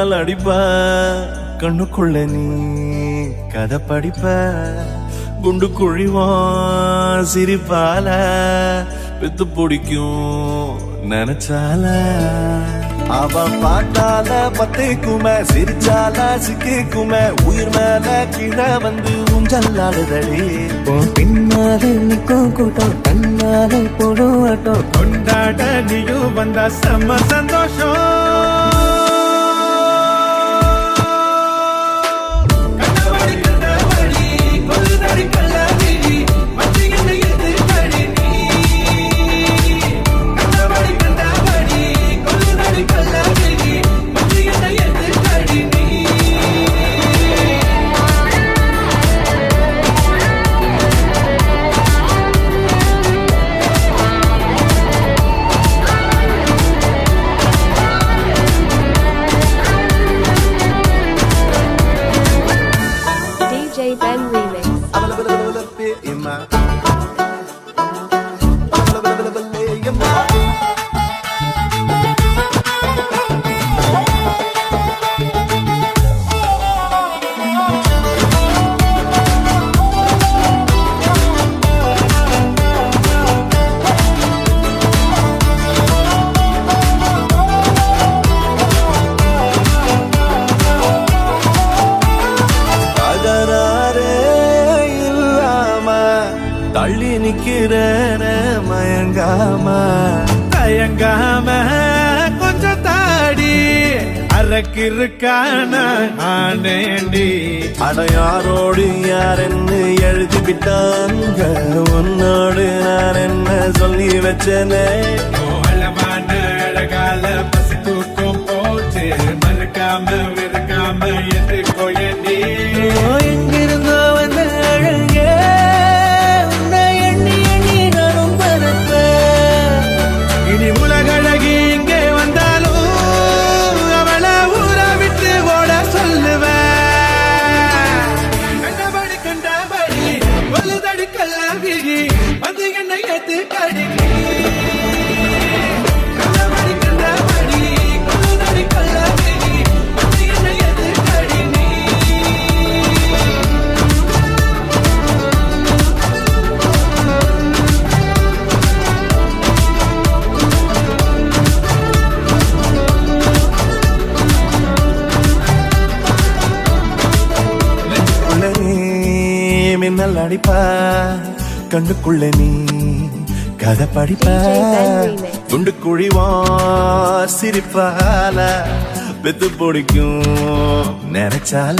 மின்னல் அடிப்ப கண்ணுக்குள்ள நீ கதை படிப்ப குண்டு குழிவான் சிரிப்பால வித்து பிடிக்கும் நினைச்சால அவ பாட்டால பத்திக்குமே சிரிச்சால சிக்கிக்குமே உயிர் மேல கீழே வந்து ஊஞ்சல்லாடுதடி பின்னாலே நிற்கும் கூட்டம் கண்ணாலே போடும் ஆட்டம் கொண்டாட நீயும் வந்தா செம்ம சந்தோஷம் Ben Remix. தள்ளி நிக்கிற மயங்காம தயங்காம கொஞ்சம் தாடி அரக்கிருக்கான ஆனேண்டி அடையாரோடு யாரென்னு எழுதி விட்டாங்க உன்னோடு நான் என்ன சொல்லி வச்சனே அழகான அழகால பசி தூக்கம் போச்சு மறுக்காம வெறுக்காம என்று கோயண்டி எங்கிருந்தோ வந்த அழகே இனி உலகழகி இங்கே வந்தாலும் அவளை ஊற விட்டு ஓட சொல்லுவேன் கண்டபடி கண்டபடி வலுதடி கல்லாவிழி வந்து என்னை ஏத்து கடி கண்டபடி கண்டபடி வலுதடி கல்லாவிழி வந்து என்னை ஏத்து கடி மின்னல் அடிப்ப கண்ணுக்குள்ள நீ கதை படிப்ப குண்டு குழிவா சிரிப்பால பெத்து பிடிக்கும் நினைச்சால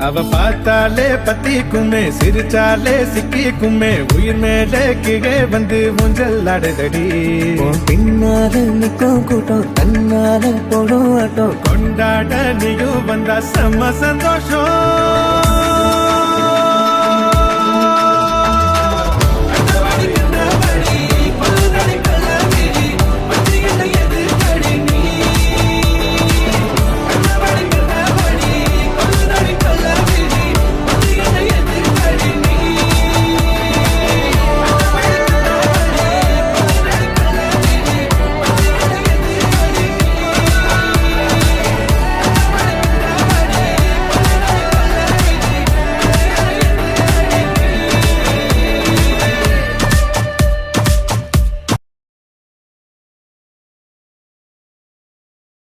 அவ பார்த்தாலே பத்திக்குமே சிரிச்சாலே சிக்கிக்குமே உயிர் மேல கீழே வந்து ஊஞ்சல் ஆடுதடி பின்னாலே நிற்கும் கூட்டம் கண்ணாலே போடும் ஆட்டம் கொண்டாட நீயும் வந்தா செம்ம சந்தோஷம்